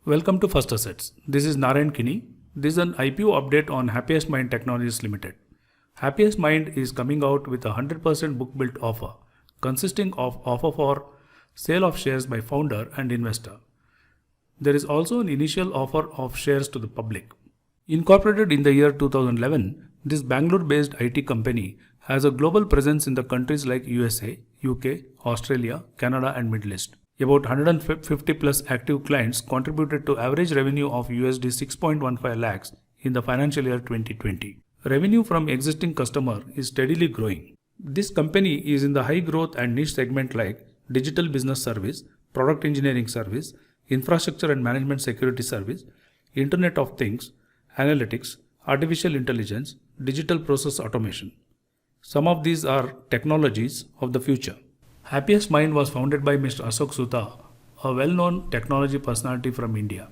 Welcome to First Assets. This is Narayan Kini. This is an IPO update on Happiest Mind Technologies Limited. Happiest Mind is coming out with a 100% book built offer, consisting of offer for sale of shares by founder and investor. There is also an initial offer of shares to the public. Incorporated in the year 2011, this Bangalore-based IT company has a global presence in the countries like USA, UK, Australia, Canada and Middle East. About 150 plus active clients contributed to average revenue of USD 6.15 lakhs in the financial year 2020. Revenue from existing customer is steadily growing. This company is in the high growth and niche segment like digital business service, product engineering service, infrastructure and management security service, Internet of Things, analytics, artificial intelligence, digital process automation. Some of these are technologies of the future. Happiest Mind was founded by Mr. Ashok Soota, a well-known technology personality from India.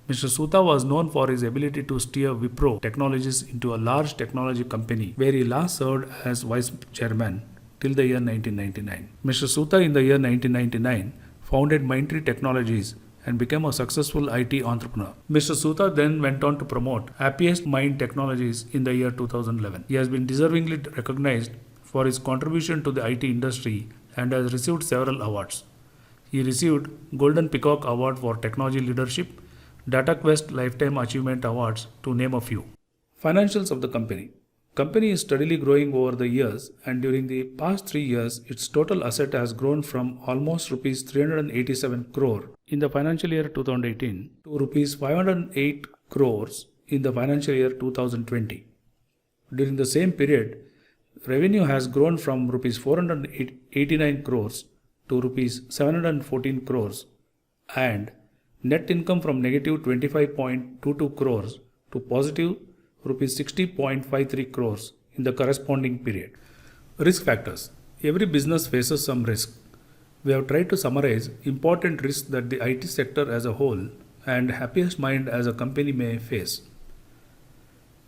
Mr. Soota was known for his ability to steer Wipro Technologies into a large technology company where he last served as vice chairman till the year 1999. Mr. Soota in the year 1999 founded Mindtree Technologies and became a successful IT entrepreneur. Mr. Soota then went on to promote Happiest Mind Technologies in the year 2011. He has been deservingly recognized for his contribution to the IT industry and has received several awards. He received Golden Peacock Award for Technology Leadership, DataQuest Lifetime Achievement Awards to name a few. Financials of the company. Company is steadily growing over the years, and during the past 3 years, its total asset has grown from almost rupees 387 crore in the financial year 2018 to rupees 508 crores in the financial year 2020. During the same period, revenue has grown from rupees 489 crores to rupees 714 crores and net income from negative 25.22 crores to positive rupees 60.53 crores in the corresponding period. Risk factors. Every business faces some risk. We have tried to summarize important risks that the IT sector as a whole and Happiest Mind as a company may face.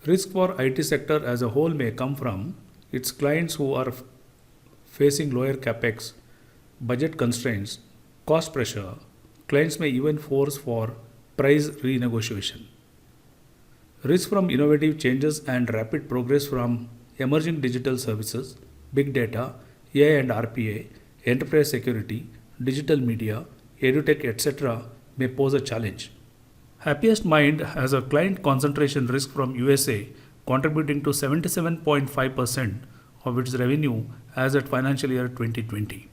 Risk for IT sector as a whole may come from its clients who are facing lower capex, budget constraints, cost pressure. Clients may even force for price renegotiation. Risk from innovative changes and rapid progress from emerging digital services, big data, AI and RPA, enterprise security, digital media, edutech, etc. may pose a challenge. Happiest Mind has a client concentration risk from USA contributing to 77.5% of its revenue as at financial year 2020.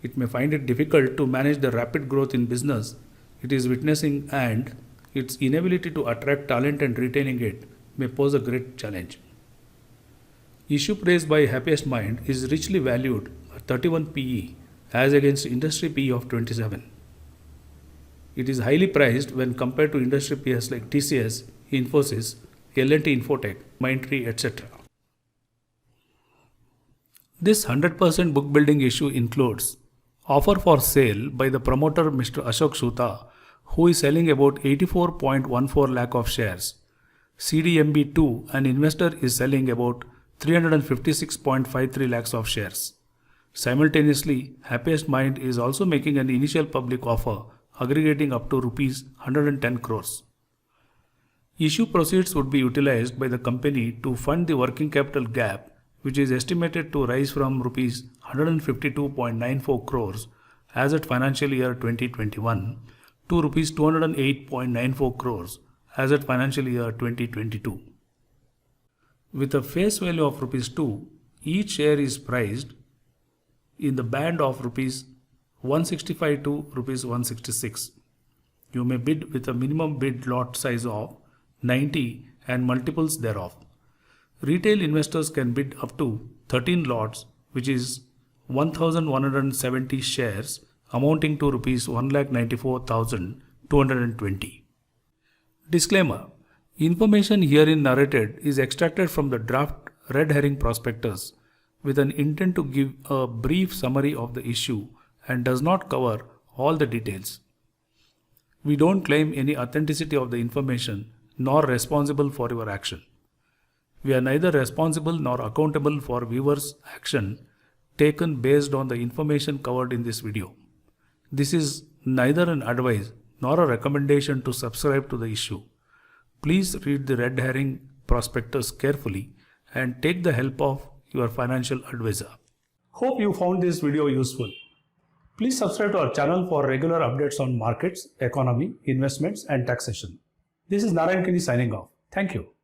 It may find it difficult to manage the rapid growth in business it is witnessing, and its inability to attract talent and retaining it may pose a great challenge. Issue praised by Happiest Mind is richly valued at 31 PE as against industry PE of 27. It is highly priced when compared to industry peers like TCS, Infosys, L&T Infotech, Mindtree, etc. This 100% book building issue includes offer for sale by the promoter Mr. Ashok Soota, who is selling about 84.14 lakh of shares. CDMB2, an investor, is selling about 356.53 lakhs of shares. Simultaneously, Happiest Mind is also making an initial public offer aggregating up to rupees 110 crores. Issue proceeds would be utilized by the company to fund the working capital gap, which is estimated to rise from rupees 152.94 crores as at financial year 2021 to rupees 208.94 crores as at financial year 2022. With a face value of rupees 2, each share is priced in the band of rupees 165 to rupees 166. You may bid with a minimum bid lot size of 90 and multiples thereof. Retail investors can bid up to 13 lots, which is 1170 shares amounting to rupees 1,94,220. Disclaimer. Information herein narrated is extracted from the draft red herring prospectus with an intent to give a brief summary of the issue and does not cover all the details. We don't claim any authenticity of the information nor responsible for your action. We are neither responsible nor accountable for viewers' action taken based on the information covered in this video. This is neither an advice nor a recommendation to subscribe to the issue. Please read the red herring prospectus carefully and take the help of your financial advisor. Hope you found this video useful. Please subscribe to our channel for regular updates on markets, economy, investments and taxation. This is Narayan Kini signing off. Thank you.